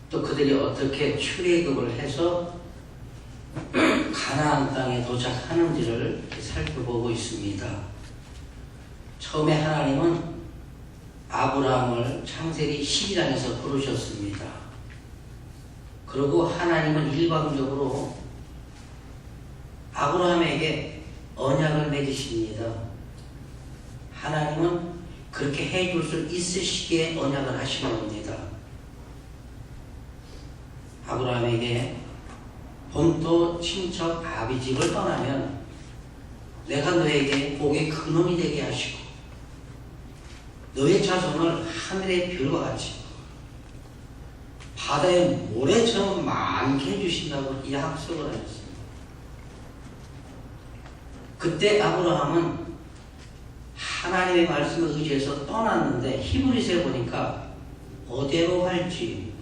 또 그들이 어떻게 출애굽을 해서 가나안 땅에 도착하는지를 살펴보고 있습니다. 처음에 하나님은 아브라함을 창세기 12장에서 부르셨습니다. 그리고 하나님은 일방적으로 아브라함에게 언약을 맺으십니다. 하나님은 그렇게 해줄 수 있으시기에 언약을 하시는 겁니다. 아브라함에게 본토 친척 아비 집을 떠나면 내가 너에게 복의 근원이 되게 하시고 너의 자손을 하늘의 별과 같이 바다의 모래처럼 많게 해주신다고 이 약속을 하셨습니다. 그때 아브라함은 하나님의 말씀을 의지해서 떠났는데 히브리서에 보니까 어디로 갈지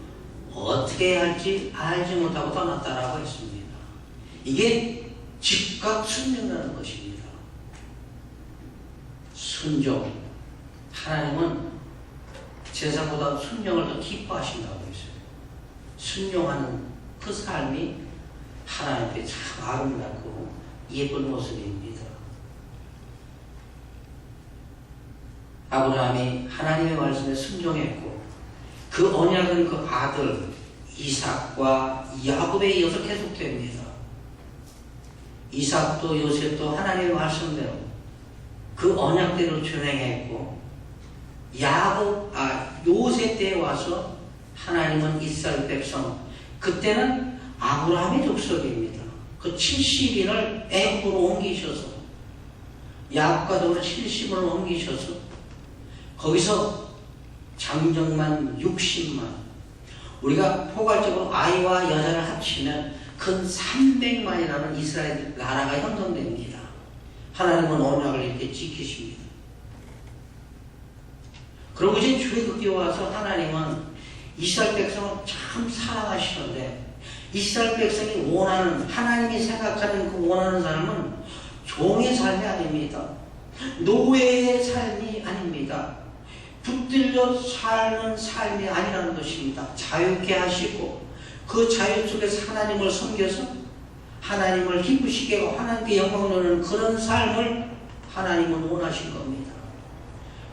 어떻게 할지 알지 못하고 떠났다라고 했습니다. 이게 즉각 순종이라는 것입니다. 순종. 하나님은 제사보다 순종을 더 기뻐하신다고 했어요. 순종하는 그 삶이 하나님 앞에 참 아름답고 예쁜 모습입니다. 아브라함이 하나님의 말씀에 순종했고 그 언약은 그 아들 이삭과 야곱에 이어서 계속됩니다. 이삭도 요셉도 하나님의 말씀대로 그 언약대로 준행했고 요셉 때에 와서 하나님은 이스라엘 백성, 그때는 아브라함의 족속입니다. 그 70인을 애굽으로 옮기셔서 야곱과 더불어 70인을 옮기셔서 거기서 장정만 60만, 우리가 포괄적으로 아이와 여자를 합치면 근 300만이라는 이스라엘 나라가 형성됩니다. 하나님은 언약을 이렇게 지키십니다. 그리고 이제 출애굽기에 와서 하나님은 이스라엘 백성을 참 사랑하시는데 이스라엘 백성이 원하는, 하나님이 생각하는 그 원하는 삶은 종의 삶이 아닙니다. 노예의 삶이 아닙니다. 붙들려 사는 삶이 아니라는 것입니다. 자유케 하시고 그 자유 속에서 하나님을 섬겨서 하나님을 기쁘시게 하고 하나님께 영광 돌리는 그런 삶을 하나님은 원하신 겁니다.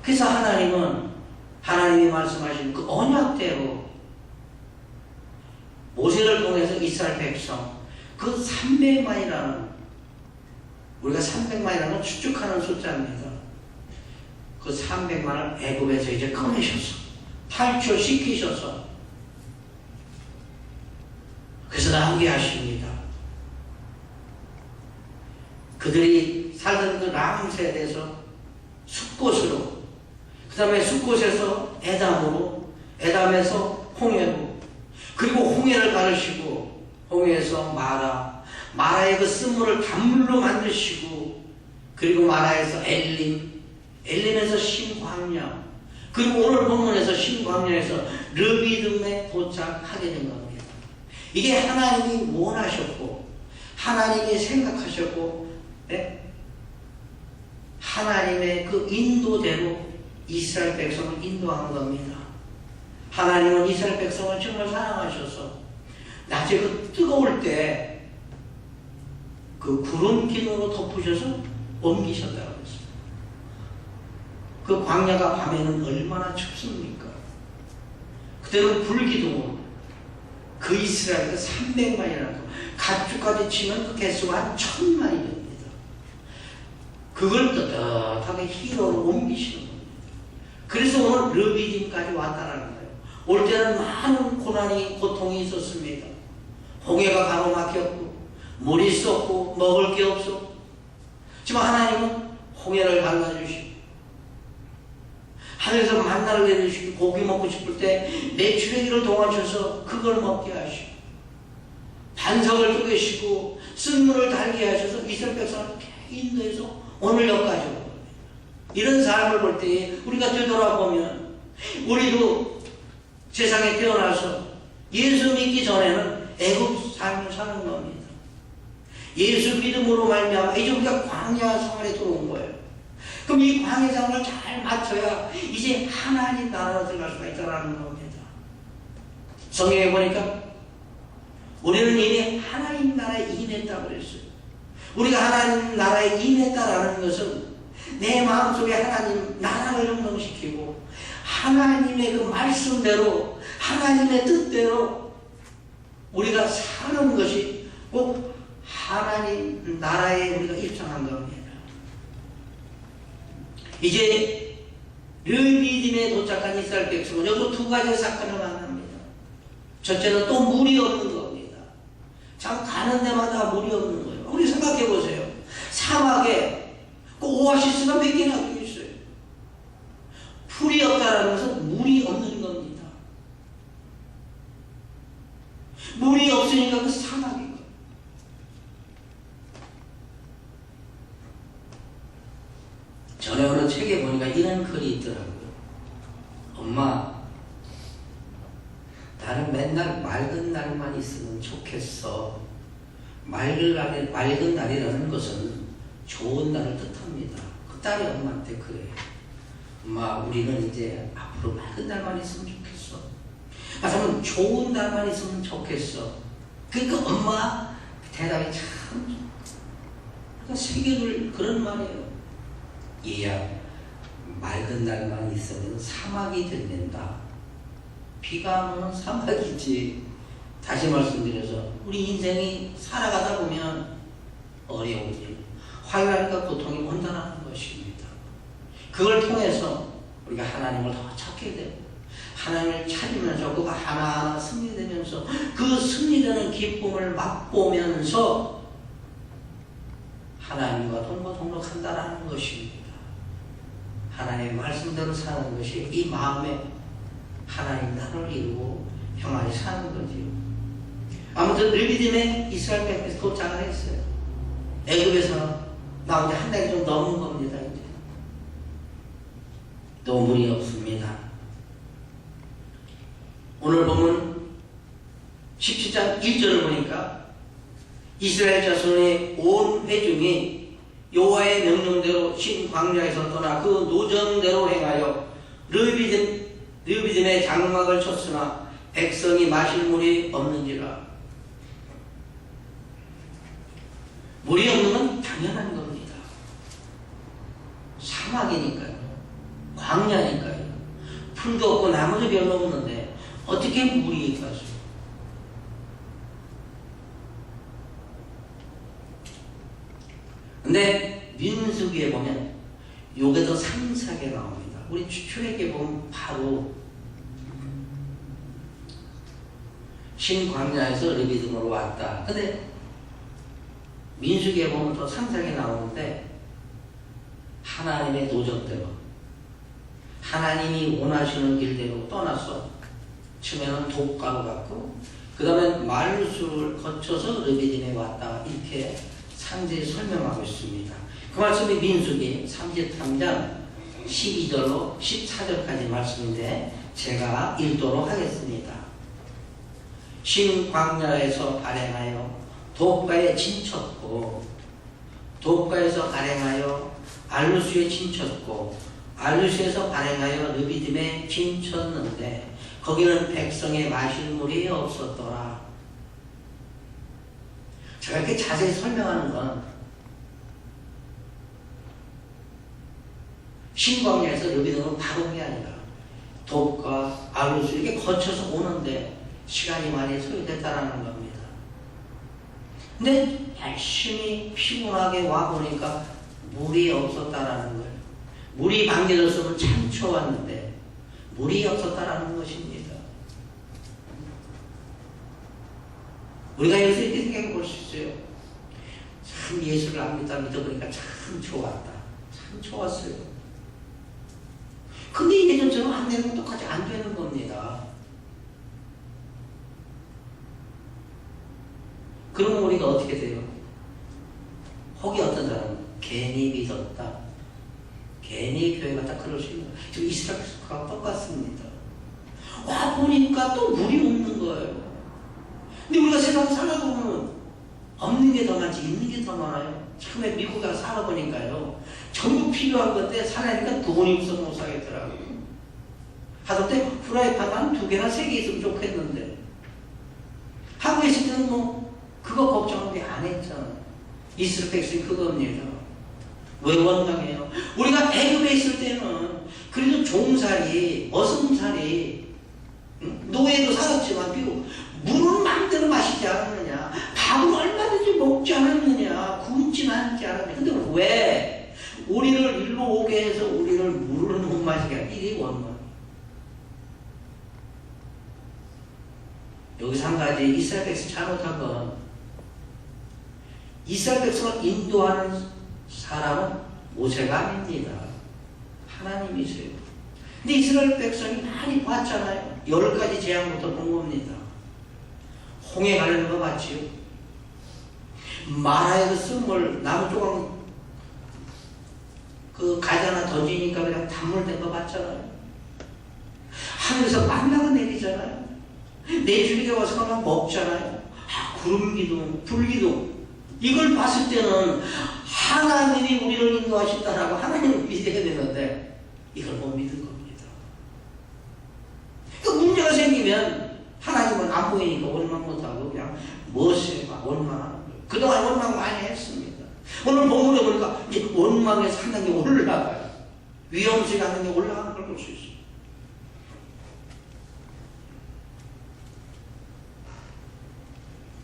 그래서 하나님은 하나님이 말씀하신 그 언약대로 모세를 통해서 이스라엘 백성 그 300만이라는, 우리가 300만이라는 건 추측하는 숫자입니다. 그 300만을 애굽에서 이제 꺼내셔서 탈출시키셔서 그래서 나오게 하십니다. 그들이 살던 그 람세에서 숫곳으로, 그 다음에 숫곳에서 에담으로, 에담에서 홍해로, 그리고 홍해를 가르시고 홍해에서 마라의 그 쓴물을 단물로 만드시고, 그리고 마라에서 엘림에서 신광야, 그리고 오늘 본문에서 신광야에서 르비딤에 도착하게 된 겁니다. 이게 하나님이 원하셨고 하나님이 생각하셨고, 네? 하나님의 그 인도대로 이스라엘 백성을 인도한 겁니다. 하나님은 이스라엘 백성을 정말 사랑하셔서 낮에 그 뜨거울 때 그 구름 기둥으로 덮으셔서 옮기셨다고 했습니다. 그 광야가 밤에는 얼마나 춥습니까? 그때는 불기둥으로 그 이스라엘 그 300만이라는 거, 가축까지 치면 그 개수가 한 1000만이 됩니다. 그걸 떳떳하게 히로로 옮기시는 겁니다. 그래서 오늘 르비딤까지 왔다라는 거예요. 올 때는 많은 고난이, 고통이 있었습니다. 홍해가 가로막혔고 물이 쏟고 먹을 게 없었고, 지금 하나님은 홍해를 갈라주시고 하늘에서 만나를 내려주시고 고기 먹고 싶을 때 메추라기를 동하셔서 그걸 먹게 하시고 반석을 쪼개시고 쓴물을 달게 하셔서 이스라엘 백성을 인도해서 오늘 여기까지 온 겁니다. 이런 삶을 볼 때 우리가 되돌아보면 우리도 세상에 태어나서 예수 믿기 전에는 애굽 삶을 사는 겁니다. 예수 믿음으로 말미암아 이제 우리가 광야 생활에 들어온 거예요. 그럼 이 광야 생활을 잘 맞춰야 이제 하나님 나라로 들어갈 수가 있다는 겁니다. 성경에 보니까 우리는 이미 하나님 나라에 임했다고 그랬어요. 우리가 하나님 나라에 임했다라는 것은 내 마음속에 하나님 나라를 형성시키고 하나님의 그 말씀대로 하나님의 뜻대로 우리가 사는 것이 꼭 하나님 나라에 우리가 입성한 겁니다. 이제 르비딤에 도착한 이스라엘 백성은 여기서 두 가지 사건을 만납니다. 첫째는 또 물이 없는 겁니다. 참 가는 데마다 물이 없는 거예요. 우리 생각해 보세요. 사막에 그 오아시스가 몇 개나 있어요. 풀이 없다는 것은 물이 없는 겁니다. 물이 없으니까 그 사막인 거예요. 전에 어느 책에 보니까 이런 글이 있더라고요. 엄마, 나는 맨날 맑은 날만 있으면 좋겠어. 맑은 날이라는 것은 좋은 날을 뜻합니다. 그 딸이 엄마한테 그래요. 엄마, 우리는 이제 앞으로 맑은 날만 있으면 좋겠어. 그러면 좋은 날만 있으면 좋겠어. 그러니까 엄마 대답이 참 그러니까 새겨줄 그런 말이에요. 얘야, 맑은 날만 있으면 사막이 된다. 비가 안 오면 사막이지. 다시 말씀드려서 우리 인생이 살아가다 보면 어려우지. 화요하니까 고통이 온다는 것입니다. 그걸 통해서 우리가 하나님을 더 찾게 되고 하나님을 찾으면서 그가 하나하나 승리되면서 그 승리되는 기쁨을 맛보면서 하나님과 동거동록한다라는 것입니다. 하나님의 말씀대로 사는 것이 이 마음에 하나님 나라를 이루고 평안히 사는 거지요. 아무튼 르비딤에 이스라엘 백성이 도착을 했어요. 애굽에서 나온 지 한 달이 좀 넘은 겁니다. 이제 또 물이 없습니다. 오늘 보면 17장 1절을 보니까 이스라엘 자손의 온 회중이 여호와의 명령대로 신 광야에서 떠나 그 노정대로 행하여 르비딤의 장막을 쳤으나 백성이 마실 물이 없는지라. 물이 없는 건 당연한 겁니다. 사막이니까요. 광야니까요. 풀도 없고 나무도 별로 없는데 어떻게 물이 가죠? 근데 민수기에 보면 요게 더 상세하게 나옵니다. 우리 출애굽에 보면 바로 신광야에서 르비딤으로 왔다. 근데 민수기에 보면 더 상세하게 나오는데 하나님의 노정대로 하나님이 원하시는 길대로 떠났어. 처음에는 독가로 갔고 그 다음에 말루수를 거쳐서 르비딤에 왔다. 이렇게 상세히 설명하고 있습니다. 그 말씀이 민수기 33장 12절로 14절까지 말씀인데 제가 읽도록 하겠습니다. 신광야에서 발행하여 독가에 진쳤고 독가에서 발행하여 알루수에 진쳤고 알루수에서 발행하여 르비딤에 진쳤는데 거기는 백성의 마실 물이 없었더라. 제가 이렇게 자세히 설명하는 건 신광야에서 르비딤으로 바로 온 게 아니라 독가, 알루수 이렇게 거쳐서 오는데 시간이 많이 소요됐다라는 겁니다. 근데 열심히 피곤하게 와보니까 물이 없었다라는 거예요. 물이 방겨졌으면 참 좋았는데 물이 없었다라는 것입니다. 우리가 여기서 이렇게 생각해 볼 수 있어요. 참 예수를 안 믿어보니까 참 좋았다. 참 좋았어요. 근데 예전처럼 안 되는 건 똑같이 안 되는 겁니다. 그러면 우리가 어떻게 돼요? 혹이 어떤 사람은 괜히 믿었다. 괜히 교회 갔다 그럴 수 있는. 지금 이스라엘과 똑같습니다. 와 보니까 또 물이 없는 거예요. 근데 우리가 세상 살아도 보면 없는 게 더 많지 있는 게 더 많아요. 처음에 미국 가서 살아보니까요. 전부 필요한 건데 살아니까 돈이 없어 못 사겠더라고요. 하던데 프라이팬 한 2개나 3개 있으면 좋겠는데 땅에 있을 때는 뭐 그거 걱정을 안 했잖아. 이스라엘 백성이 그겁니다. 왜 원망해요? 우리가 애굽에 있을 때는 그래도 종살이, 어슴살이, 노예도 살았지만 비록 물은 마음대로 마시지 않았느냐, 밥은 얼마든지 먹지 않았느냐, 굶지 않지 않았느냐. 근데 왜 우리를 일로 오게 해서 우리를 물을 못 마시게 하냐? 이게 원망. 여기서 한 가지 이스라엘 백성 잘못한 건, 이스라엘 백성을 인도하는 사람은 모세가 아닙니다. 하나님이세요. 근데 이스라엘 백성이 많이 봤잖아요. 10가지 재앙부터 본 겁니다. 홍해 가르는 거 봤지요? 마라의 그 씀을 나무 조각 그 가지 하나 던지니까 그냥 단물된 거 봤잖아요. 하늘에서 만나가 내리잖아요. 내주리가 와서 막 먹잖아요. 구름기둥, 불기둥. 이걸 봤을 때는 하나님이 우리를 인도하신다라고 하나님을 믿어야 되는데 이걸 못 믿은 겁니다. 그 문제가 생기면 하나님은 안 보이니까 원망 못하고 그냥 무엇에만 원망하는 거예요. 그동안 원망 많이 했습니다. 오늘 본문에 보니까 이제 원망에서 한 단계 올라가요. 위험수에 한 단계 올라가는 걸 볼 수 있어요.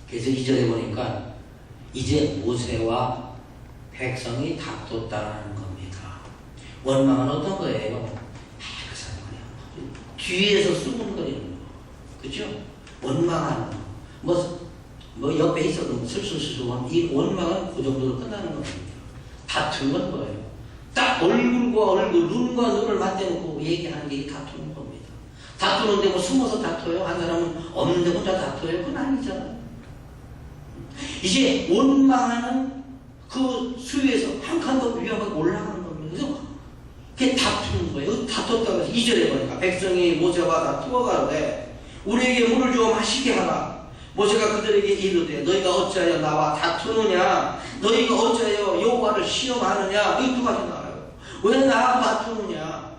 그래서 2절에 보니까 이제 모세와 백성이 다퉜다는 겁니다. 원망은 어떤 거예요? 그 사람이요. 뒤에서 수군거리는 거. 그죠? 원망하는 거. 뭐 옆에 있어도 슬슬슬슬 이 원망은 그 정도로 끝나는 겁니다. 다툰 건 뭐예요? 딱 얼굴과 얼굴, 눈과 눈을 맞대놓고 얘기하는 게 다투는 겁니다. 다투는데 뭐 숨어서 다퉈요? 한 사람은 없는데 혼자 다퉈요? 그건 아니잖아요. 이제 원망하는 그 수위에서 한 칸 더 위험하게 올라가는 겁니다. 그래서 그게 다투는 거예요. 다퉜다고 해서 2절에 보니까 백성이 모세와 다투어 가로되 우리에게 물을 주어 마시게 하라. 모세가 그들에게 이르되 너희가 어찌하여 나와 다투느냐, 너희가 어찌하여 여호와를 시험하느냐. 이 두 가지 나와요. 왜 나와 다투느냐?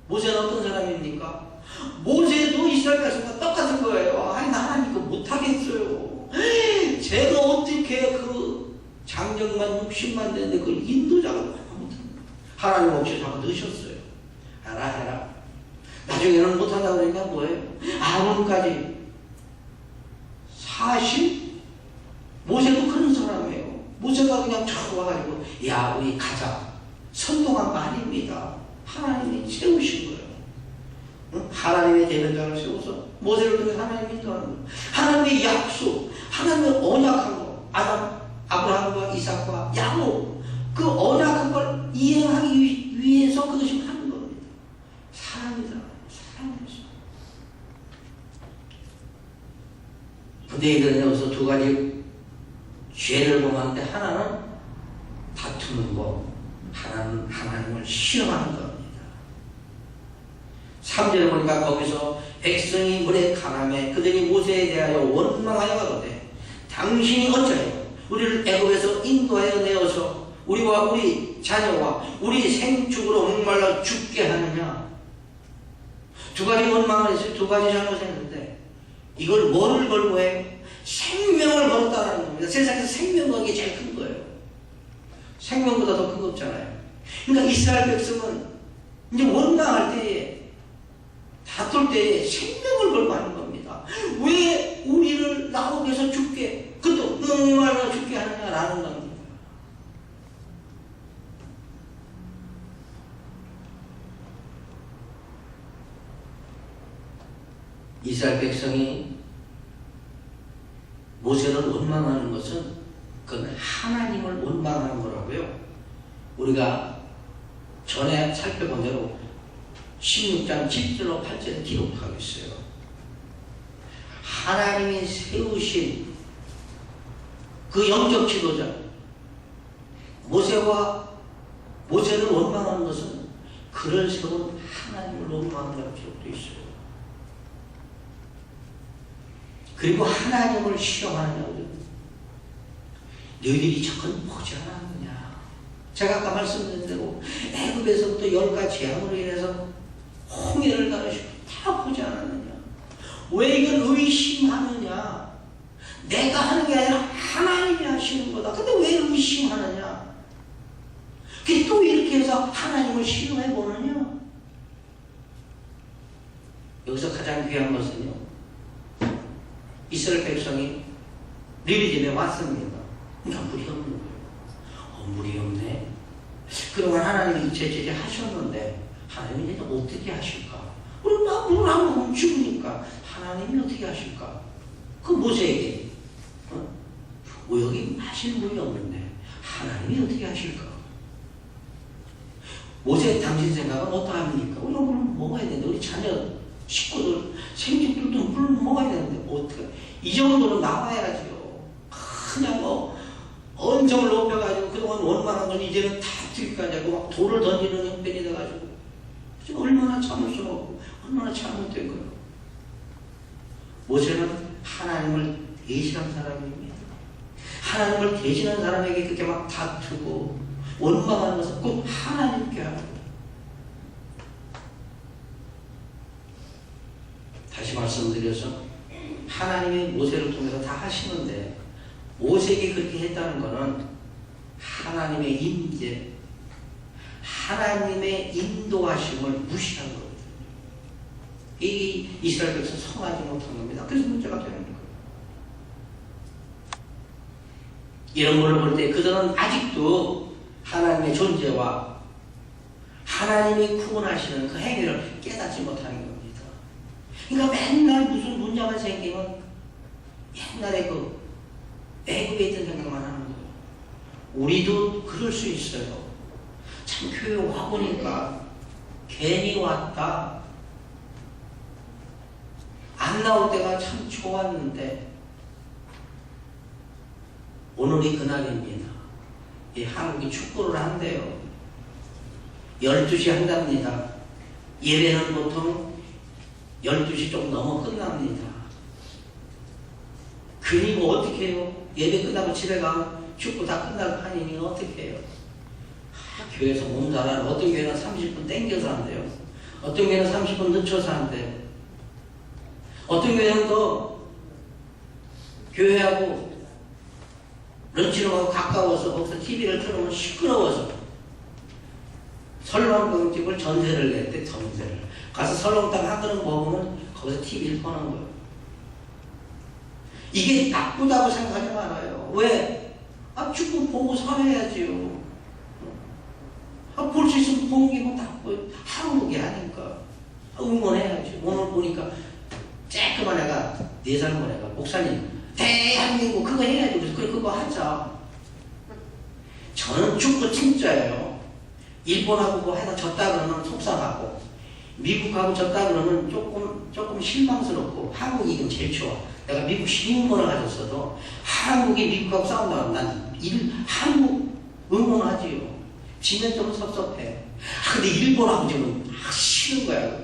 모세는 어떤 사람입니까? 모세도 이스라엘 백성과 똑같은 거예요. 아니 나 하나님 이거 못하겠어요. 제가 어떻게 그 장정만 60만 되는데 그걸 인도자가 못합니다. 하나님 혹시 잡아 넣으셨어요. 해라. 나중에는 못한다고 그러니까 뭐예요? 아론까지 사실 모세도 그런 사람이에요. 모세가 그냥 쫙 와가지고 야 우리 가자. 선동한 거 아닙니다. 하나님이 세우신 거예요. 응? 하나님의 대변자를 세워서 모세를 통해 하나님이 인도하는 거예요. 하나님의 약속, 하나님의 언약한 거, 아브라함과 이삭과 야곱, 그 언약한 걸 이행하기 위해서 그것이 하는 겁니다. 사랑이잖아요. 사랑이죠. 근데 이들은 여기서 두 가지 죄를 범하는데 하나는 다투는 거, 하나는 하나님을 시험하는 겁니다. 3절에 보니까 거기서 백성이 물에 가라매 그들이 모세에 대하여 원망하여 가로되 당신이 어찌하여 우리를 애굽에서 인도하여 내어서 우리와 우리 자녀와 우리 생축으로 목말라 죽게 하느냐. 두 가지 원망을 했어요. 두 가지 잘못했는데 이걸 뭐를 걸고 해요? 생명을 걸었다는 겁니다. 세상에서 생명 거는 게 제일 큰 거예요. 생명보다 더 큰 거 없잖아요. 그러니까 이스라엘 백성은 이제 원망할 때에 다툴 때에 생명을 걸고 하는 겁니다. 왜 우리를 나오게서 죽게, 그것도 목말라 죽게 하느냐라는 겁니다. 이스라엘 백성이 모세를 원망하는 것은 그건 하나님을 원망하는 거라고요. 우리가 전에 살펴본 대로 16장 7절로 8절에 기록하고 있어요. 하나님이 세우신 그 영적 지도자 모세를 원망하는 것은 그를 세운 하나님을 원망한다는 기록도 있어요. 그리고 하나님을 시험하느냐고. 너희들이 저건 보지 않았느냐. 제가 아까 말씀드린 대로 애굽에서부터 10가지 재앙으로 인해서 홍해를 가르치고 다 보지 않았느냐. 왜 이걸 의심하느냐. 내가 하는 게 아니라 하나님이 하시는 거다. 근데 왜 의심하느냐? 그게 또 이렇게 해서 하나님을 시험해 보느냐? 여기서 가장 귀한 것은요, 이스라엘 백성이 느리집에 왔습니다. 그러니까 물이 없는 거예요. 물이 없네. 그동안 하나님이 제재 하셨는데 하나님이 이제 어떻게 하실까? 그럼 나 물을 안 먹으면 죽으니까 하나님이 어떻게 하실까? 그 모세에게 여기 마실 물이 없는데 하나님이 어떻게 하실까? 모세 당신 생각은 어떠합니까? 우리가 물을 먹어야 되는데 우리 자녀 식구들 생쥐들도 물을 먹어야 되는데 어떻게 이 정도는 나와야지요. 그냥 언정을 높여가지고 그동안 원만한 건 이제는 다 들까지 하고 막 돌을 던지는 형편이 돼가지고 지금 얼마나 참을 수 없고 얼마나 잘못된 거예요. 모세는 하나님을 대신한 사람입니다. 하나님을 대신한 사람에게 그렇게 막 다투고 원망하는 것은 꼭 하나님께 하라고. 다시 말씀드려서 하나님이 모세를 통해서 다 하시는데 모세에게 그렇게 했다는 것은 하나님의 임재, 하나님의 인도하심을 무시한 거거든요. 이 이스라엘 백성 성하지 못한 겁니다. 그래서 문제가 되는 거예요. 이런 걸 볼 때 그들은 아직도 하나님의 존재와 하나님이 구원하시는 그 행위를 깨닫지 못하는 겁니다. 그러니까 맨날 무슨 문제가 생기면 옛날에 그 애굽에 있던 생각만 하는 거예요. 우리도 그럴 수 있어요. 참 교회 와보니까 괜히 왔다. 안 나올 때가 참 좋았는데 오늘이 그날입니다. 이 한국이 축구를 한대요. 12시 한답니다. 예배는 보통 12시 좀 넘어 끝납니다. 그니 뭐 어떻게 해요? 예배 끝나고 집에 가면 축구 다 끝날 판이니 어떻게 해요? 교회에서 몸살하는 어떤 교회는 30분 땡겨서 한대요. 어떤 교회는 30분 늦춰서 한대요. 어떤 교회는 또 교회하고 런치룸하고 가까워서 거기서 TV를 틀어놓으면 시끄러워서 설렁탕집을 전세를 냈대. 전세를 가서 설렁탕 한 그릇 먹으면 거기서 TV를 켜는 거예요. 이게 나쁘다고 생각하지 말아요. 왜? 축구 보고 살아야지요. 볼 수 있으면 보는 게 뭐 나쁘고 한국이 아니까 응원해야지. 오늘 보니까 쬐끄만 애가 4살 먹은 애가 목사님 대한민국 그거 해야지. 그래서 그거 하자. 저는 축구 진짜예요. 일본하고 뭐 하다 졌다 그러면 속상하고 미국하고 졌다 그러면 조금 실망스럽고 한국이 이건 제일 좋아. 내가 미국 시민권을 가졌어도 한국이 미국하고 싸운다면 난 한국 응원하지요. 지면 좀 섭섭해. 근데 일본하고 지금 싫은 거야.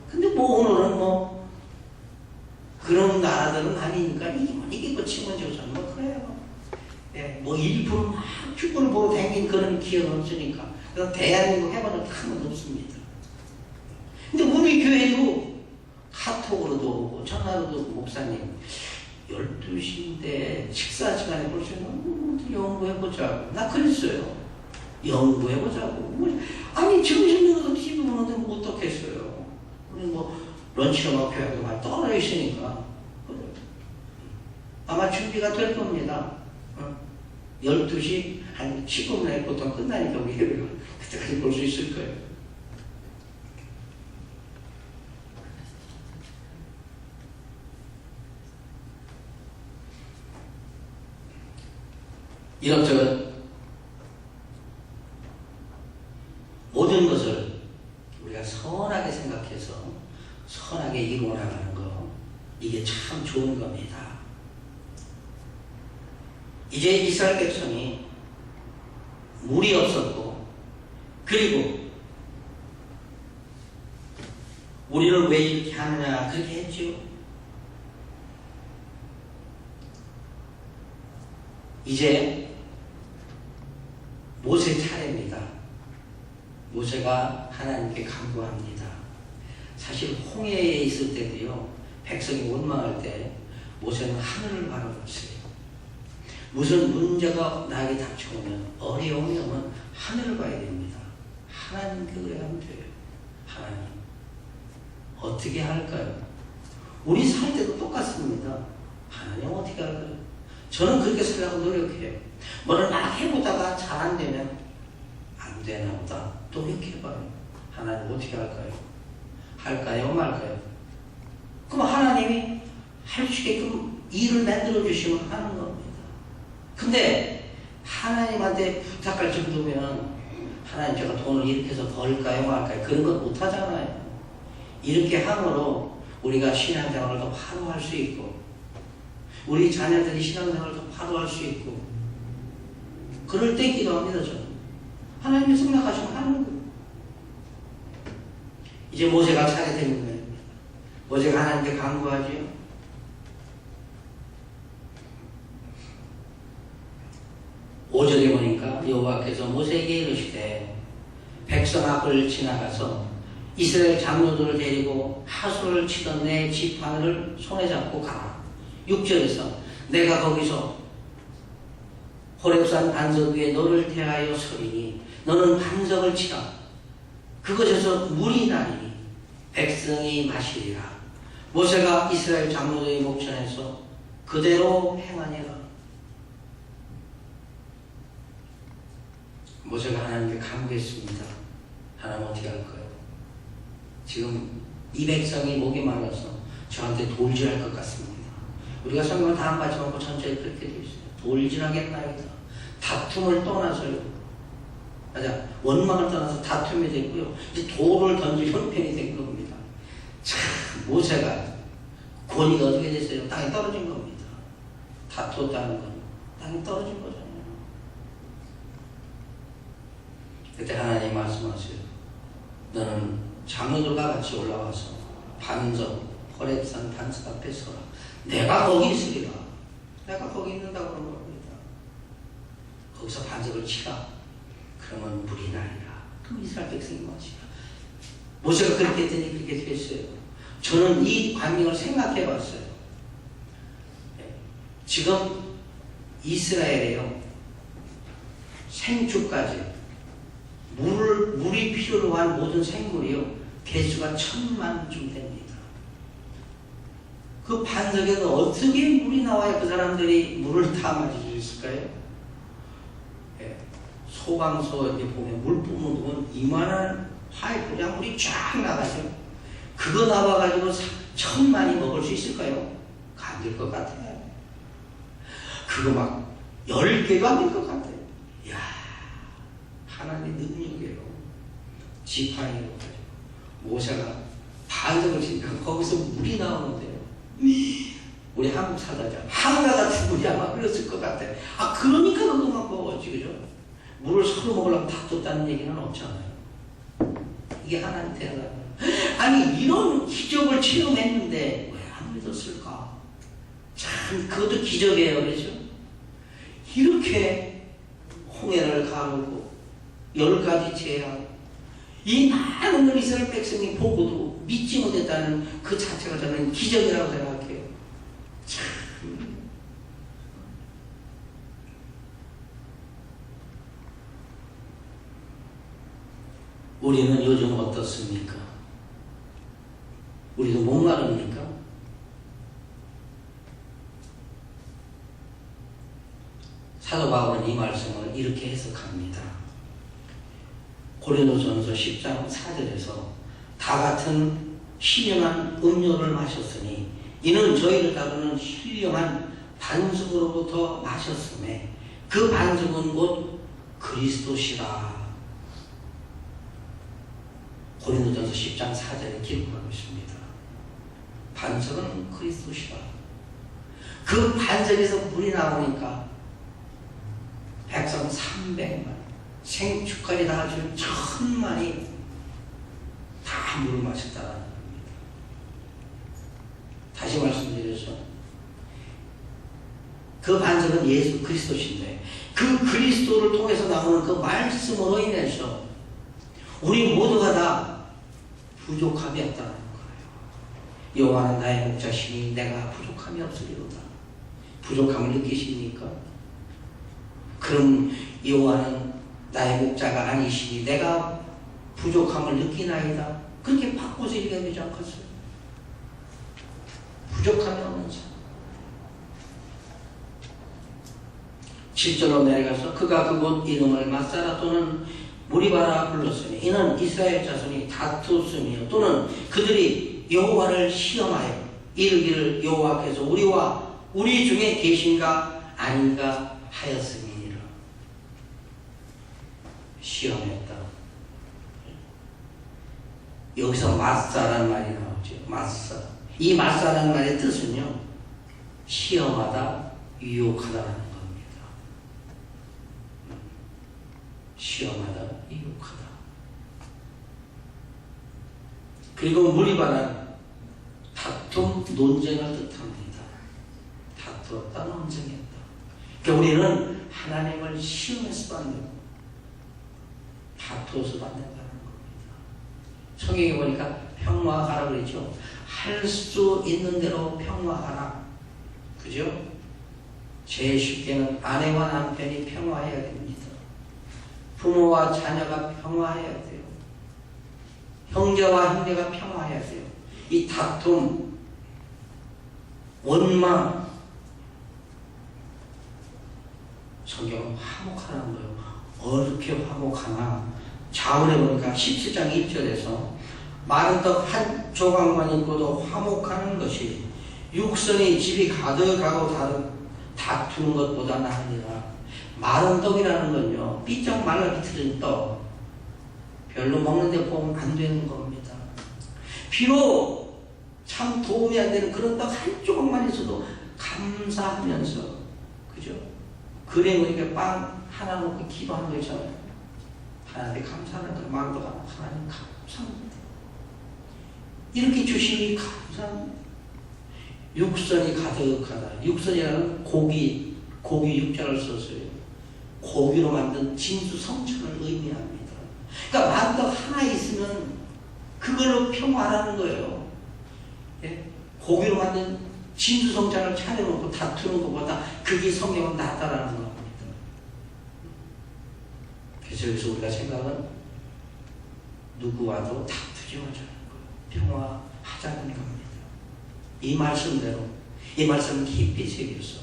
근데 뭐 오늘은 뭐 그런 나라들은 아니니까 이게 끝이면 저는 뭐 그래요. 예, 뭐 일부러 막 축구를 보고 다닌 그런 기억은 없으니까. 그래서 대한민국 해봐도 탐은 없습니다. 근데 우리 교회도 카톡으로도 오고 전화로도 오고 목사님 12시인데 식사 시간에 볼 수 있는 연구해보자고. 나 그랬어요. 연구해보자고. 아니 점심 먹어서 TV 보는데 뭐 어떻겠어요. 우리 뭐 런치로 교회도 많이 떨어져 있으니까 아마 준비가 될 겁니다. 12시 한 15분 내에 보통 끝나니까 우리 예배가 그때까지 볼 수 있을 거예요. 이렇듯 모든 것을 우리가 선하게 생각해서 선하게 이루어 나가는 거, 이게 참 좋은 겁니다. 이제 이스라엘 백성이 물이 없었고, 그리고 우리를 왜 이렇게 하느냐 그렇게 했죠. 이제 모세 차례입니다. 모세가 하나님께 간구합니다. 사실 홍해에 있을 때도요, 백성이 원망할 때 모세는 하늘을 바라봤어요. 무슨 문제가 나에게 닥쳐오면, 어려움이 오면 하늘을 봐야 됩니다. 하나님께 의뢰하면 돼요. 하나님 어떻게 할까요? 우리 살 때도 똑같습니다. 하나님 어떻게 할까요? 저는 그렇게 살려고 노력해요. 뭐를 막 해보다가 잘 안 되면 안 되나 보다 노력해봐요. 하나님 어떻게 할까요? 할까요? 말까요? 그럼 하나님이 할 수 있게끔 일을 만들어 주시면 하는 겁니다. 근데 하나님한테 부탁할 정도면 하나님 제가 돈을 이렇게 해서 벌까요? 말까요? 그런 건 못하잖아요. 이렇게 함으로 우리가 신앙생활을 더 화로할 수 있고 우리 자녀들이 신앙생활을 더 화로할 수 있고 그럴 때 기도합니다. 저는 하나님이 생각하시면 하는 거예요. 이제 모세가 차례된 거예요. 모세가 하나님께 간구하지요. 5절에 보니까 여호와께서 모세에게 이르시되 백성 앞을 지나가서 이스라엘 장로들을 데리고 하소를 치던 내 지팡이를 손에 잡고 가라. 6절에서 내가 거기서 호렙산 반석 위에 너를 대하여 서리니 너는 반석을 치라. 그것에서 물이 나리니 백성이 마시리라. 모세가 이스라엘 장로들의 목전에서 그대로 행하니라. 모세가 하나님께 간구했습니다. 하나님 어떻게 할까요? 지금 이 백성이 목이 말라서 저한테 돌질할 것 같습니다. 우리가 성경을 다 안 받쳐놓고 전체에 그렇게 되어 있어요. 돌질하겠나이다. 다툼을 떠나서요. 맞아. 원망을 떠나서 다툼이 됐고요. 이제 돌을 던질 형편이 된 겁니다. 참, 모세가 권위가 어떻게 됐어요? 땅에 떨어진 겁니다. 다투었다는 건 땅에 떨어진 거잖아요. 그때 하나님 말씀하세요. 너는 장로들과 같이 올라와서 반석, 호렙산 반석 앞에 서라. 내가 거기 있으리라. 내가 거기 있는다고 그런 겁니다. 거기서 반석을 치라. 그러면 물이 나리라. 그럼 이스라엘 백성이 마시라. 모세가 그렇게 했더니 그렇게 됐어요. 저는 이 광경을 생각해 봤어요. 지금 이스라엘에요. 생주까지 물이 필요로 한 모든 생물이요. 개수가 1000만쯤 됩니다. 그 반석에서 어떻게 물이 나와야 그 사람들이 물을 다 마실 수 있을까요? 소방서 이렇게 보면 물 뿜으면 이만한 파이프에 물이 쫙 나가죠. 그거 나와가지고 1000만이 먹을 수 있을까요? 안 될 것 같아요. 그거 막 10개도 안 될 것 같아요. 이야, 하나님의 능력이에요. 지팡이로 가지고 모세가 반석을 치니까 거기서 물이 나오는데요. 우리 한국 사자죠. 한가가 죽으리 아마 그랬을 것 같아요. 아, 그러니까 그것만 먹었지, 그죠? 물을 서로 먹으려고 다퉜다는 얘기는 없잖아요. 이게 하나님 대단한 거예요. 아니, 이런 기적을 체험했는데 왜 안 믿었을까? 참, 그것도 기적이에요, 그렇죠? 이렇게 홍해를 가르고 10가지 재앙, 이 많은 이스라엘 백성이 보고도 믿지 못했다는 그 자체가 저는 기적이라고 생각해요. 참. 우리는 요즘 어떻습니까? 우리도 목마릅니까? 사도 바울은 이 말씀을 이렇게 해석합니다. 고린도전서 10장 4절에서 다 같은 신령한 음료를 마셨으니 이는 저희를 다루는 신령한 반석으로부터 마셨음에 그 반석은 곧 그리스도시라. 고린도전서 10장 4절에 기록하고 있습니다. 반석은 그리스도시라. 그 반석에서 물이 나오니까 백성 300만, 생축까지 다 합치면 1000만이 다 물을 마셨다는 겁니다. 다시 말씀드려서 그 반석은 예수 그리스도신데 그 그리스도를 통해서 나오는 그 말씀으로 인해서 우리 모두가 다 부족함이 없다는 거예요. 여호와는 나의 목자시니 내가 부족함이 없으리로다. 부족함을 느끼십니까? 그럼 여호와는 나의 목자가 아니시니 내가 부족함을 느끼나이다. 그렇게 바꿔서 얘기하면 되지 않겠어요? 부족함이 없는 사람. 7절로 내려가서 그가 그곳 이름을 마사라 또는 무리바라 불렀으니 이는 이스라엘 자손이 다투으며 또는 그들이 여호와를 시험하여 이르기를 여호와께서 우리와 우리 중에 계신가 아닌가 하였음이니라. 시험했다. 여기서 마사라는 말이 나오죠. 마사. 이 마사라는 말의 뜻은요, 시험하다, 유혹하다라는 겁니다. 시험하다, 유혹하다. 그리고 무리바란 다툼, 논쟁을 뜻합니다. 다투었다, 논쟁했다. 그러니까 우리는 하나님을 시험해서 받는, 다투어서 받는다는 겁니다. 성경에 보니까 평화하라 그랬죠. 할 수 있는 대로 평화하라. 그죠? 제일 쉽게는 아내와 남편이 평화해야 됩니다. 부모와 자녀가 평화해야 돼요. 형제와 형제가 평화해야 돼요. 이 다툼, 원망, 성경은 화목하라는 거예요. 어떻게 화목하나? 자문해 보니까 17장 1절에서 마른 떡 한 조각만 있고도 화목하는 것이 육선이 집이 가득하고 다투는 것보다 나으니라. 마른 떡이라는 건요, 삐쩍 말라 비틀은 떡, 별로 먹는데 보면 안 되는 겁니다. 비록 참 도움이 안 되는 그런 떡 한 조각만 있어도 감사하면서, 그죠? 그래 보니까 빵 하나 먹고 기도하는 거 있잖아요. 하나님께 감사하는 거, 마른 떡 하나님 감사합니다. 이렇게 주시니 감사합니다. 육선이 가득하다. 육선이라는 고기 육자를 썼어요. 고기로 만든 진수성찬을 의미합니다. 그러니까 만떡 하나 있으면 그걸로 평화라는 거예요. 예? 고기로 만든 진수성찬을 차려놓고 다투는 것보다 그게 성경은 낫다라는 겁니다. 그래서 여기서 우리가 생각은 누구와도 다투지 마자는 거예요. 평화하자는 겁니다. 이 말씀대로, 이 말씀을 깊이 새겨서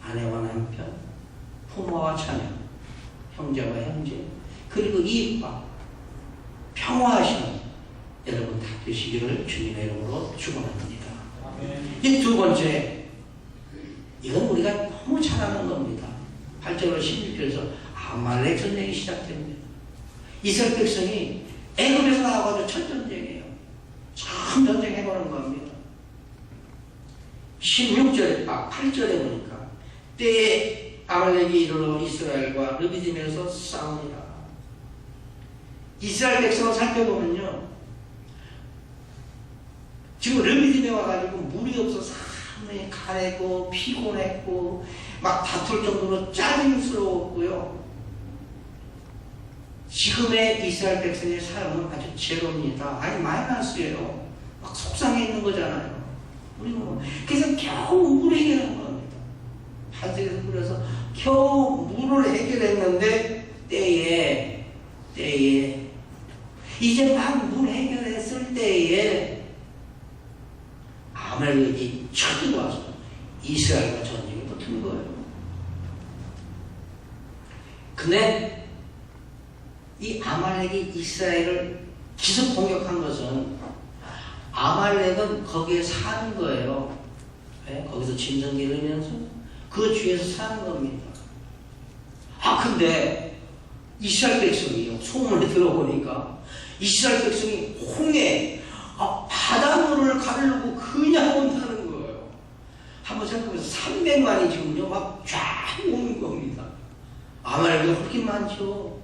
아내와 남편, 부모와 자녀, 형제와 형제, 그리고 이웃과 평화하시는 여러분 다 되시기를 주님의 이름으로 축원합니다. 이 두 번째, 이건 우리가 너무 잘 아는 겁니다. 8절로 16절에서 아말렉 전쟁이 시작됩니다. 이스라엘 백성이 애굽에서 나와가지고 첫 전쟁이에요. 참 전쟁해보는 겁니다. 8절에 보니까 때에 아말렉이 이르러 이스라엘과 르비딤에서 싸우니라. 이스라엘 백성을 살펴보면요, 지금 르비딤에 와가지고 물이 없어서 상당히 가랬고 피곤했고 막 다툴 정도로 짜증스러웠고요. 지금의 이스라엘 백성의 삶은 아주 제로입니다. 아니 마이너스예요. 막 속상해 있는 거잖아요. 그래서 겨우 물을 해결한 겁니다. 반석에서 물에서 겨우 물을 해결했는데 때에 이제 막 물 해결했을 때에 아말렉이 쳐들어와서 이스라엘과 전쟁이 붙은 거예요. 근데 이 아말렉이 이스라엘을 기습 공격한 것은 아말렉은 거기에 사는 거예요. 네? 거기서 짐승 기르면서 그 주위에서 사는 겁니다. 근데 이스라엘 백성이요, 소문에 들어보니까 이스라엘 백성이 홍해 바닷물을 가르고 그냥 온다는 거예요. 한번 생각해보세요. 300만이 지금요 막 쫙 오는 겁니다. 아말렉이 그렇게 많죠.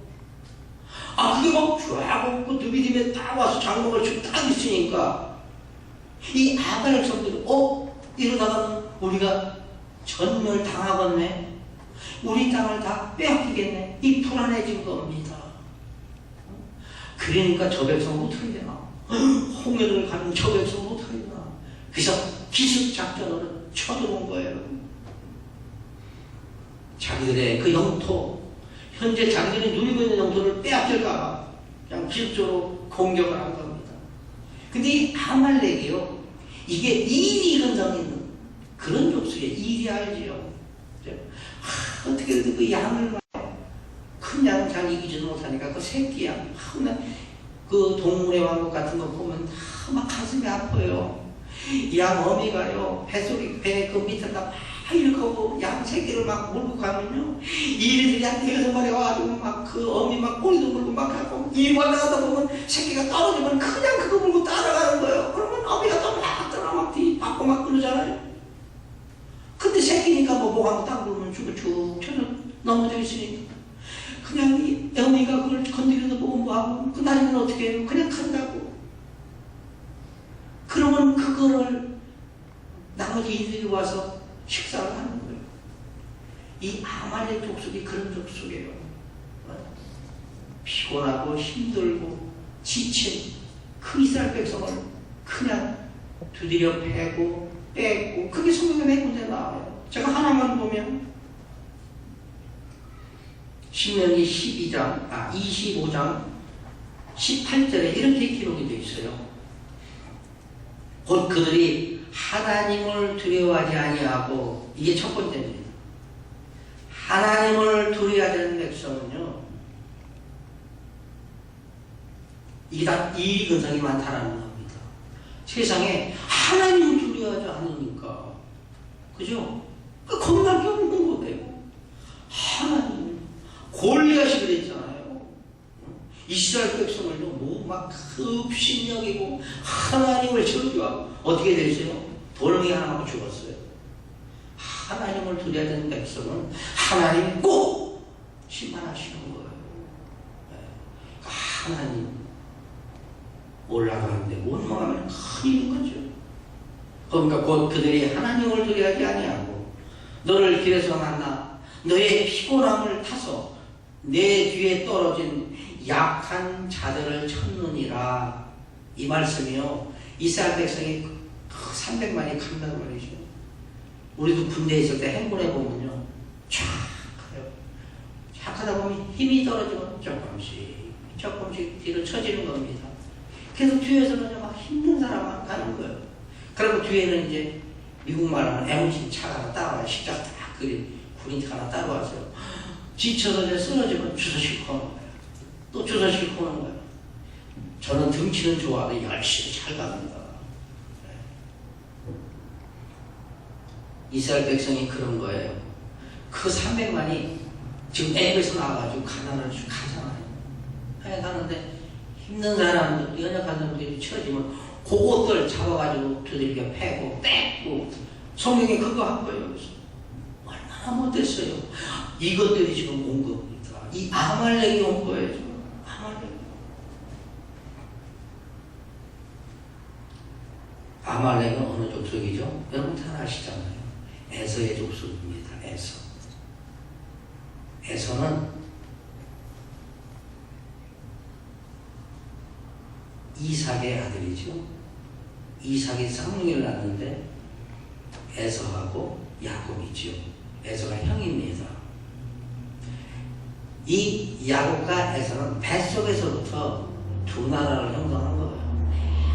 그게 막 쫙 오고 르비딤에 딱 와서 장막을 지금 딱 있으니까 이 아말렉 성들이 이러다가는 우리가 전멸당하겠네, 우리 땅을 다 빼앗기겠네, 이 불안해진 겁니다. 그러니까 저 백성 어떻게 되나, 홍해를 가는 저 백성 어떻게 되나, 그래서 기습 작전으로 쳐들어온 거예요. 자기들의 그 영토, 현재 자기들이 누리고 있는 영토를 빼앗길까봐 그냥 기습적으로 공격을 한 겁니다. 근데 이 아말렉이요, 이게 일이 근성 있는 그런 족속에 일이 알지요. 어떻게든 그 양을 큰 양은 잘 이기지도 못하니까 그 새끼 양, 그 동물의 왕국 같은 거 보면 다 막 가슴이 아파요. 양 어미가요, 배 그 밑에다 막 이렇게 양 새끼를 막 몰고 가면요, 이리들이 한 6마리 와가지고 막 그 어미 막 꼬리도 물고 막 하고, 이 올라가다 보면 새끼가 떨어지면 그냥 그거 물고 따라가는 거예요. 그러면 어미가 또 막 떠나 막 뒤 받고 막 그러잖아요. 근데 새끼니까 뭐 목하고 딱 물으면 쭉 쳐서 넘어져 있으니까 그냥 이 어미가 그걸 건드려도 보고 뭐하고, 그 나중에는 어떻게 해요? 그냥 간다고. 그러면 그거를 나머지 인들이 와서 식사를 하는 거예요. 이 아말렉 족속이 그런 족속이에요. 피곤하고 힘들고 지친 그 이스라엘 백성을 그냥 두드려 패고 뺏고, 그게 성경에 몇 군데 나와요. 제가 하나만 보면 신명기 25장 18절에 이렇게 기록이 되어 있어요. 곧 그들이 하나님을 두려워하지 아니하고, 이게 첫 번째입니다. 하나님을 두려워하지 않는 백성은요, 이게 다 이 근성이 많다라는 겁니다. 세상에 하나님을 두려워하지 않으니까, 그죠? 겁날 게 없는 거예요. 하나님, 골리앗이 그랬잖아요. 이스라엘 백성을요, 막 급신여기고 하나님을 저주하고 어떻게 됐어요? 돌멩이 하나 맞고 죽었어요. 하나님을 두려워하는 백성은 하나님 꼭 심판하시는 거예요. 하나님 올라가는데 원망하면 큰일인 거죠. 그러니까 곧 그들이 하나님을 두려워하지 아니하고 너를 길에서 만나 너의 피곤함을 타서 내 뒤에 떨어진 약한 자들을 쳤느니라. 이 말씀이요, 이스라엘 백성이 300만이 간다는 말이죠. 우리도 군대에 있을 때 행군해 보면요, 촥 가요. 촥 하다 보면 힘이 떨어지면 조금씩 뒤로 처지는 겁니다. 계속 뒤에서는 막 힘든 사람만 가는 거예요. 그리고 뒤에는 이제 미국 말하면 M50 차가 하나 따라와요. 십자가 딱 그린 군인이 하나 따라와서요, 지쳐서 이제 쓰러지면 주워 싣고 오는 거예요. 또 주워 싣고 오는 거예요. 저는 등치는 좋아도 열심히 잘 갑니다. 이스라엘 백성이 그런 거예요. 그 300만이 지금 애에서 나와가지고 가난을 가잖아요. 가는데 힘든 사람들, 연약한 사람들이 쳐지면 그것들 잡아가지고 두들겨 패고 뺏고, 성경에 그거 한 거예요. 그래서 얼마나 못됐어요. 이것들이 지금 온 겁니다. 이 아말렉이 온 거예요. 지금. 아말렉은 어느 족속이죠? 여러분 다 아시잖아요. 에서의 족속입니다. 에서는 이삭의 아들이죠. 이삭이 쌍둥이를 낳는데 에서하고 야곱이죠. 에서가 형입니다. 이 야곱과 에서는 뱃속에서부터 두 나라를 형성한 거예요.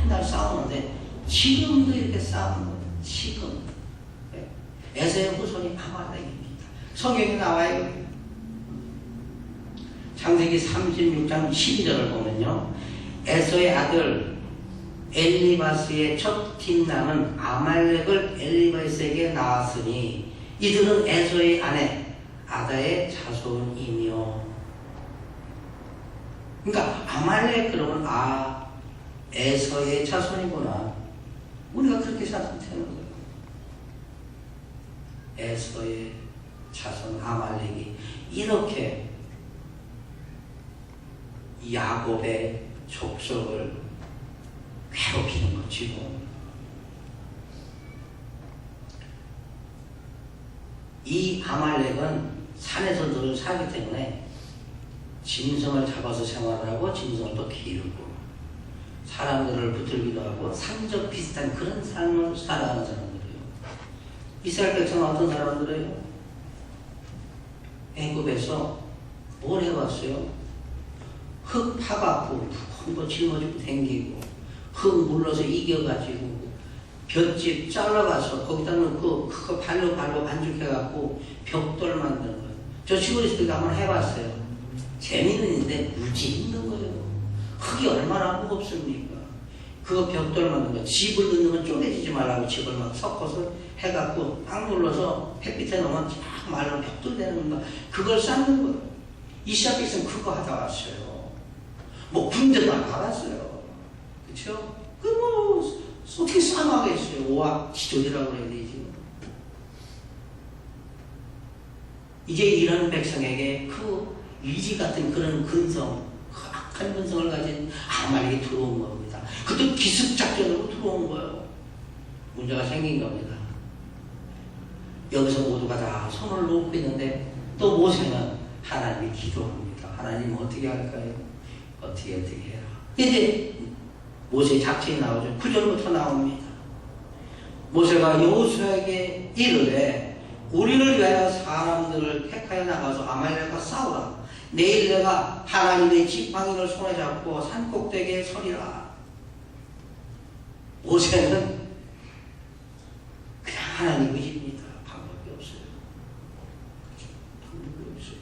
맨날 싸우는데 지금도 이렇게 싸우는 거예요. 지금. 에서의 후손이 아말렉입니다. 성경에 나와요. 창세기 36장 12절을 보면요, 에서의 아들 엘리바스의 첫 팀남은 아말렉을 엘리바스에게 낳았으니 이들은 에서의 아내 아다의 자손이며. 그러니까 아말렉 그러면 에서의 자손이구나. 우리가 그렇게 생각하면 되는 거예요. 에서의 자손 아말렉이 이렇게 야곱의 족속을 괴롭히는 거지요. 이 아말렉은 산에서 늘 살기 때문에 짐승을 잡아서 생활을 하고 짐승을 또 기르고 사람들을 붙들기도 하고 상적 비슷한 그런 삶을 살아가는 사람들이에요. 이스라엘 백성은 어떤 사람들이에요? 애굽에서 뭘 해봤어요? 흙 파갖고 흙 짊어지고 댕기고 흙 물러서 이겨가지고 볏짚 잘라가서 거기다 넣고 그거 발로 반죽해갖고 벽돌 만드는 거예요. 저 시골에 있을 때 한번 해봤어요. 재미는 있는데 무지 힘든 거예요. 흙이 얼마나 무겁습니까? 그거 벽돌 만드는 거. 집을 넣는 건 쪼개지지 말라고 집을 막 섞어서 해갖고 딱 눌러서 햇빛에 넣으면 쫙 말로 벽돌 되는 거. 그걸 쌓는 거예요. 이스라엘 백성은 그거 하다 왔어요. 뭐 군대도 안 가봤어요. 그쵸? 그 뭐 어떻게 싸움하겠어요? 오악 지존이라고 그래야 되지. 이제 이런 백성에게 그 위지 같은 그런 근성, 그 악한 근성을 가진 아말렉이 들어온 겁니다. 그것도 기습작전으로 들어온 거예요. 문제가 생긴 겁니다. 여기서 모두가 다 손을 놓고 있는데 또 모세는 하나님이 기도합니다. 하나님 어떻게 할까요? 어떻게 해라. 이제 모세의 작전이 나오죠. 9절부터 나옵니다. 모세가 여호수아에게 이르되 우리를 위하여 사람들을 택하여 나가서 아말렉과 싸우라. 내일 내가 하나님의 지팡이를 손에 잡고 산꼭대기에 서리라. 모세는 그냥 하나님 의지입니다. 방법이 없어요. 방법이 없어요.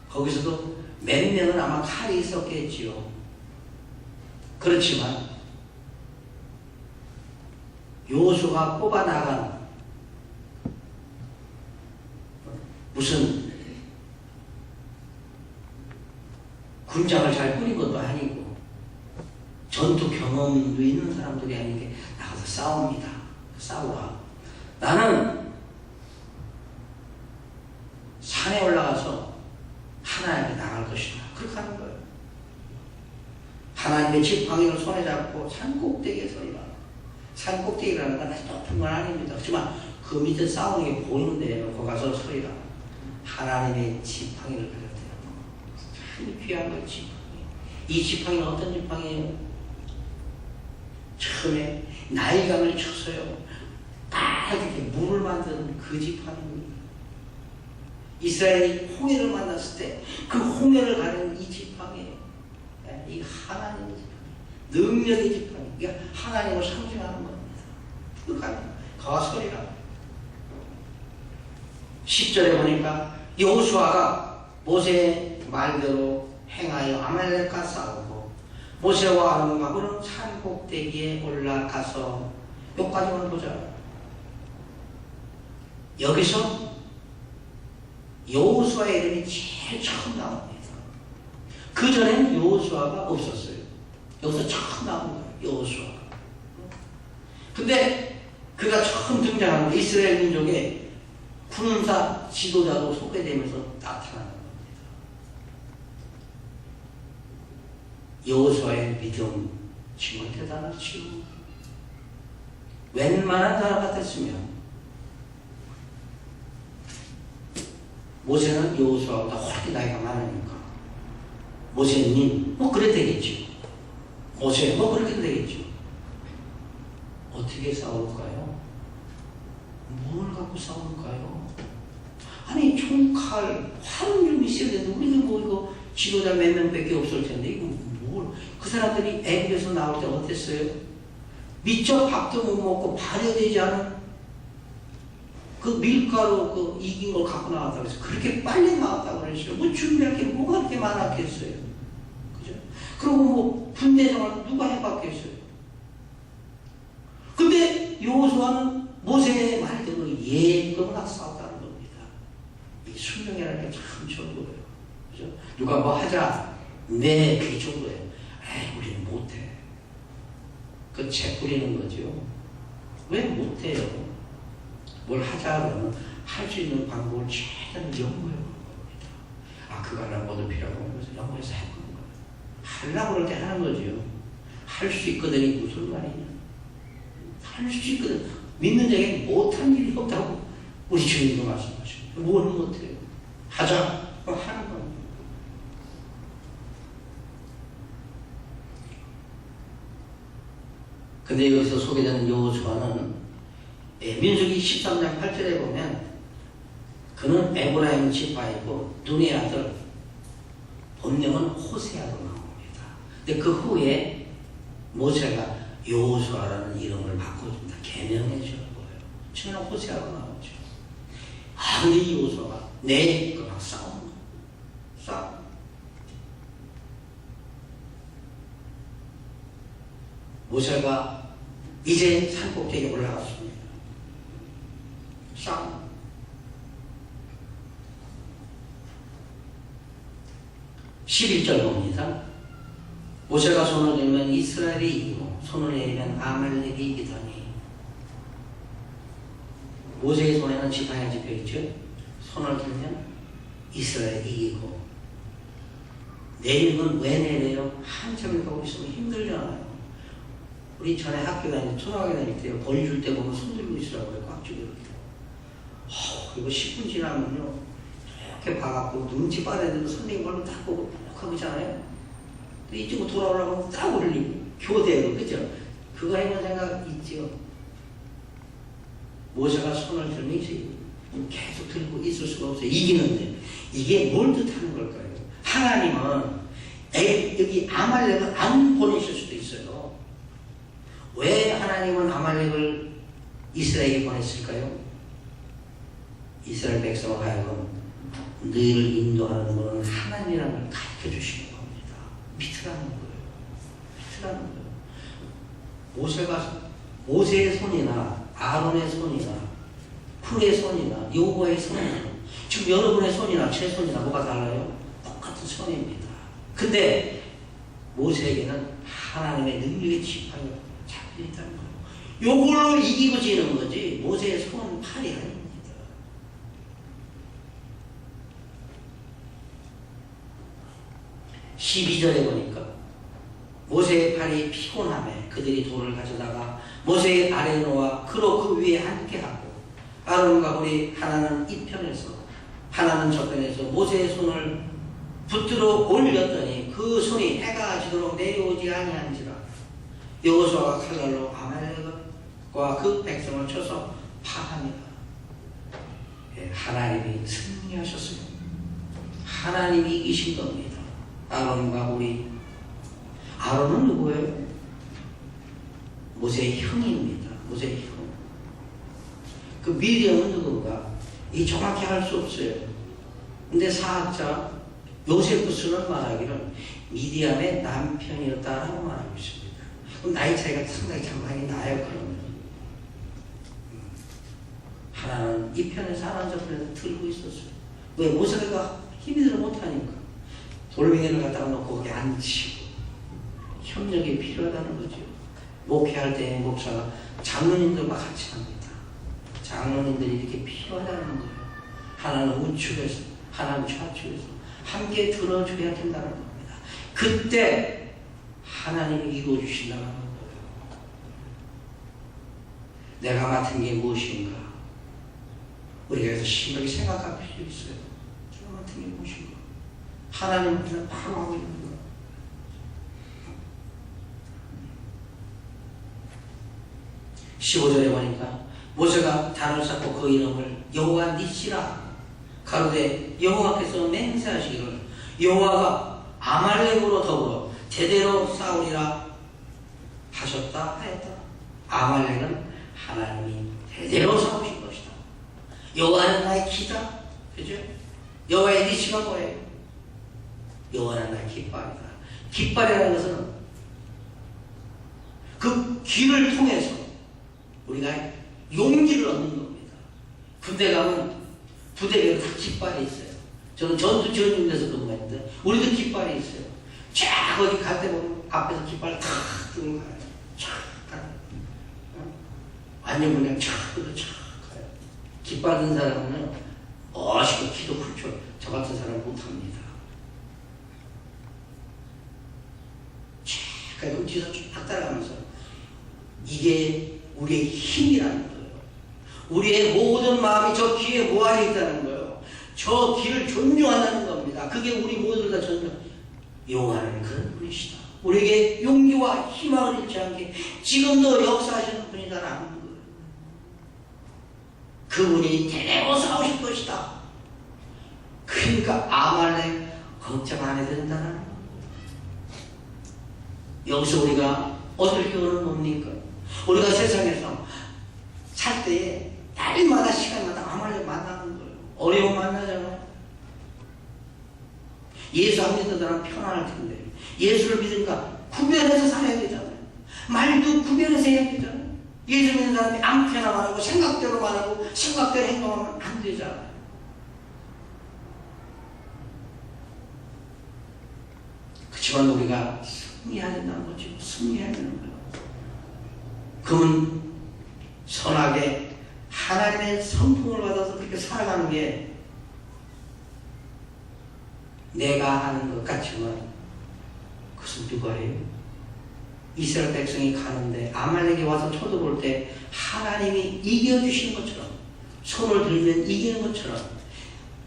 거기서도 몇 명은 아마 칼이 있었겠지요. 그렇지만 여호수아가 뽑아나간 무슨 군장을 잘 꾸린 것도 아니고 전투 경험도 있는 사람들이 아닌 게 나가서 싸웁니다. 싸우라. 나는 산에 올라가서 하나님께 나갈 것이다. 그렇게 하는 거예요. 하나님의 지팡이를 손에 잡고 산꼭대기에 서리라. 산꼭대기라는 건 아주 높은 건 아닙니다. 하지만 그 밑에 싸우는 게 보이는데 거기 가서 서리라. 하나님의 지팡이를 가졌대요. 참 귀한 거예요. 지팡이. 이 지팡이는 어떤 지팡이예요? 처음에 나일강을 쳐서요 딱 이렇게 물을 만드는 그 지팡이입니다. 이스라엘이 홍해를 만났을 때 그 홍해를 가르는 이 지팡이예요. 이 하나님의 지팡이, 능력의 지팡이, 이게 하나님을 상징하는 겁니다. 그러니까 가와 서리라. 10절에 보니까 여호수아가 모세의 말대로 행하여 아말렉과 싸우고 모세와 아론과 그는 산 꼭대기에 올라가서 여기까지만 보자. 여기서 여호수아의 이름이 제일 처음 나옵니다. 그 전에는 여호수아가 없었어요. 여기서 처음 나온 거예요. 여호수아가. 근데 그가 처음 등장하는 이스라엘 민족의 군사 지도자로 소개되면서 나타나는 겁니다. 여호수아의 믿음 정말 대단하죠. 웬만한 사람 같았으면 모세는 여호수아보다 훨씬 나이가 많으니까 모세님 뭐 그래 되겠죠. 모세 뭐 그렇게 되겠죠. 어떻게 싸울까요? 뭘 갖고 싸울까요? 아니 총칼 활은 좀 있어야 되는데 우리는 뭐 이거 지도자 몇 명밖에 없을 텐데 이거 뭘 그 사람들이 애국에서 나올 때 어땠어요? 미처 밥도 못 먹고 발효되지 않은 그 밀가루 그 이긴 걸 갖고 나왔다고 그래서 그렇게 빨리 나왔다고 그러죠. 뭐 준비할 게 뭐가 그렇게 많았겠어요. 그죠? 그리고 뭐 군대 생활 누가 해봤겠어요. 근데 여호수아는 모세의 말대로 예거나 싸웠다는 겁니다. 이 순종이라는 게 참 좋은 거예요. 그죠? 누가 뭐 하자. 네, 그게 좋은 거예요. 에이, 우리는 못해. 그 재 뿌리는 거죠. 왜 못해요? 뭘 하자 그러면 할 수 있는 방법을 최대한 연구해 보는 겁니다. 아, 그거 하려면 뭐도 필요하고 그래서 연구해서 해보는 거예요. 하려고 그럴 때 하는 거죠. 할 수 있거든이 무슨 말이냐. 할 수 있거든. 믿는 자에게 못한 일이 없다고 우리 주님도 말씀하십니다. 뭘 못해요? 하자. 그럼 하는 겁니다. 근데 여기서 소개되는 여호수아는 민수기 13장 8절에 보면 그는 에브라임 지파이고 눈의 아들, 본명은 호세아로 나옵니다. 근데 그 후에 모세가 여호수아라는 이름을 바꿔줍니다. 개명해 주는 거예요. 처음에는 호세아로 나오죠. 근데 이 여호수아가 내집과 싸우는 거예요. 싸움. 모세가 이제 산꼭대기에 올라갔습니다. 싸움. 11절 봅니다. 모세가 손을 들면 이스라엘이 이기고 손을 내리면 아말렉이 이기더니. 모세의 손에는 지팡이가 집혀있죠. 손을 들면 이스라엘이 이기고. 내리면 왜 내려요? 한참을 가고 있으면 힘들잖아요. 우리 전에 학교 다닐 때, 초등학교 다닐 때, 벌 줄 때 보면 손 들고 있으라고 그래, 꽉 쥐고 이렇게. 이거 10분 지나면요, 이렇게 봐갖고, 눈치 빠져야 되는 선생님 얼굴 딱 보고, 하고 있잖아요. 이쪽으로 돌아오려고 딱 올리고, 교대로, 그죠? 그거 해본 생각 있죠? 모세가 손을 들면 이제 계속 들고 있을 수가 없어요. 이기는데. 이게 뭘 뜻하는 걸까요? 하나님은, 여기 아말렉을 안 보내실 수도 있어요. 왜 하나님은 아말렉을 이스라엘에 보냈을까요? 이스라엘 백성을 하여금 너희를 인도하는 분은 하나님이라는 걸 가르쳐 주시는 겁니다. 믿으라는 거예요. 믿으라는 거예요. 모세의 손이나 아론의 손이나 훌의 손이나 여호와의 손이나 지금 여러분의 손이나 제 손이나 뭐가 달라요? 똑같은 손입니다. 근데 모세에게는 하나님의 능력의 지팡이가 있다는 거예요. 요걸로 이기고 지는 거지 모세의 손은 팔이 아닙니다. 12절에 보니까 모세의 팔이 피곤함에 그들이 돌을 가져다가 모세의 아래에 놓아 그로 그 위에 함께하고 아론과 홀이 하나는 이편에서 하나는 저편에서 모세의 손을 붙들어 올렸더니 그 손이 해가 지도록 내려오지 아니한지라. 여호수아가 칼날로 아말렉과 그 백성을 쳐서 파합니다. 하나님이 승리하셨습니다. 하나님이 이기신 겁니다. 아론과 우리 아론은 누구예요? 모세의 형입니다. 모세의 형. 그 미리암은 누군가? 이 정확히 알 수 없어요. 근데 사학자 요세푸스는 말하기를 미디암의 남편이었다라고 말하고 있습니다. 그럼 나이 차이가 상당히 참 많이 나요. 그러면 하나는 이 편에서 하나는 저 편에서 들고 있었어요. 왜? 모세가 힘이 들어 못하니까 돌멩이를 갖다가 놓고 거기 앉히고 협력이 필요하다는 거죠. 목회할 때 목사가 장로님들과 같이 합니다. 장로님들이 이렇게 필요하다는 거예요. 하나는 우측에서 하나는 좌측에서 함께 들어줘야 된다는 겁니다. 그때 하나님이 이루어주신다는 거예요. 내가 맡은 게 무엇인가? 우리가 그래서 심하게 생각할 필요 있어요. 제가 맡은 게 무엇인가? 하나님은 그냥 바로 하고 있는 거예요. 15절에 보니까 모세가 단을 쌓고 그 이름을 여호와 니시라 가로되 여호와께서 맹세하시기를 여호와가 아말렉으로 더불어 제대로 싸우리라 하셨다 하였다. 아말렉은 하나님이 제대로 싸우신 것이다. 여호와는 나의 기다. 그죠? 여호와의 니시가 뭐예요? 여호와는 나의 깃발이다. 깃발이라는 것은 그 길을 통해서 우리가 용기를 얻는 겁니다. 군대 가면 부대에 다 깃발이 있어요. 저는 전투 지원중대에서 근무했는데 우리도 깃발이 있어요. 쫙 어디 갈 때 보면 앞에서 깃발 탁 들고 가요. 쫙 가요. 완전 그냥 쫙 가요. 깃발 든 사람은 멋있고 키도 크죠. 저 같은 사람 못합니다. 쫙 뒤에서 쫙 따라가면서 이게 우리의 힘이라는 거예요. 우리의 모든 마음이 저 길에 모아져 있다는 거예요. 저 길을 존중한다는 겁니다. 그게 우리 모두를 다 존중. 여호와는 그런 분이시다. 우리에게 용기와 희망을 잃지 않게 지금도 역사하시는 분이다라는 거예요. 그분이 데리고 싸우실 것이다. 그러니까 아말렉 걱정 안 해도 된다는 거예요. 여기서 우리가 어떻게 오는 겁니까? 우리가 세상에서 살 때에 날마다 시간마다 아말렉 만나는 거예요. 어려움 만나잖아요. 예수 안 믿는 사람 편안할 텐데 예수를 믿으니까 구별해서 살아야 되잖아요. 말도 구별해서 해야 되잖아요. 예수 믿는 사람이 아무 편나 말하고 생각대로 말하고 생각대로 행동하면 안 되잖아요. 그렇지만 우리가 승리해야 된다는 거죠. 승리해야 되는 거예요. 그러면 선하게 하나님의 성품을 받아서 그렇게 살아가는 게 내가 하는 것 같지만 그것은 누가 해요? 이스라엘 백성이 가는데 아말렉이 와서 쳐들어올 때 하나님이 이겨주신 것처럼 손을 들면 이기는 것처럼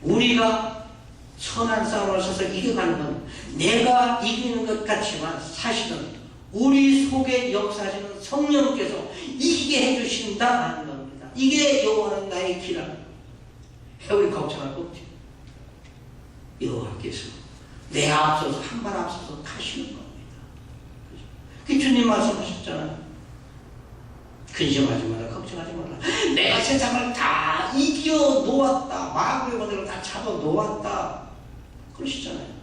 우리가 선한 싸움을 서서 이겨가는 건 내가 이기는 것 같지만 사실은 우리 속에 역사하시는 성령께서 이기게 해주신다는 겁니다. 이게 여호와는 나의 길이라. 우리 걱정할 거 없죠. 여호와께서 내 앞서서 한 발 앞서서 가시는 겁니다. 그 주님 말씀하셨잖아요. 근심하지 마라, 걱정하지 마라. 내가 세상을 다 이겨 놓았다. 마귀의 것들을 다 잡아 놓았다. 그러시잖아요.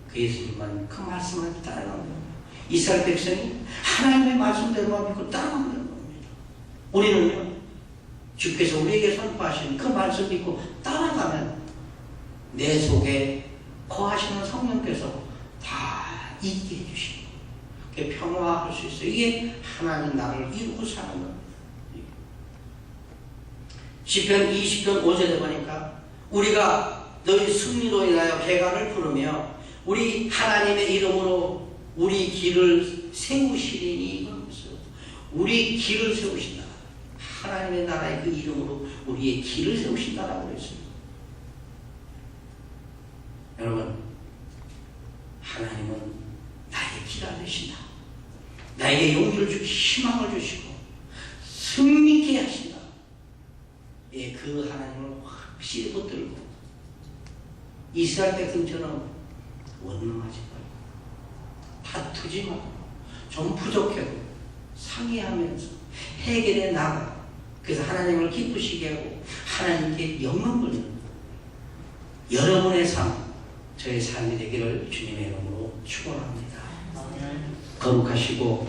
그 예수님만 그 말씀을 따라가는 겁니다. 이스라엘 백성이 하나님의 말씀대로만 믿고 따라가는 겁니다. 우리는요, 주께서 우리에게 선포하신 그 말씀 믿고 따라가면 내 속에 거하시는 성령께서 다 있게 해주시고 평화할 수 있어요. 이게 하나님 나를 이루고 사는 겁니다. 시편 20편 5절에 보니까 우리가 너희 승리로 인하여 배관을 부르며 우리 하나님의 이름으로 우리 길을 세우시리니 이러면서 우리 길을 세우신다. 하나님의 나라의 그 이름으로 우리의 길을 세우신다라고 그랬어요. 여러분, 하나님은 나의 길을 되신다. 나에게 용기를 주시고 희망을 주시고 승리케 하신다. 예, 그 하나님을 확실히 붙들고 이스라엘 백성처럼 원망하지 말고 다투지 말고 좀 부족해도 상의하면서 해결해 나가. 그래서 하나님을 기쁘시게 하고 하나님께 영광 돌리는 여러분의 삶, 저의 삶이 되기를 주님의 이름으로 축원합니다. 거룩하시고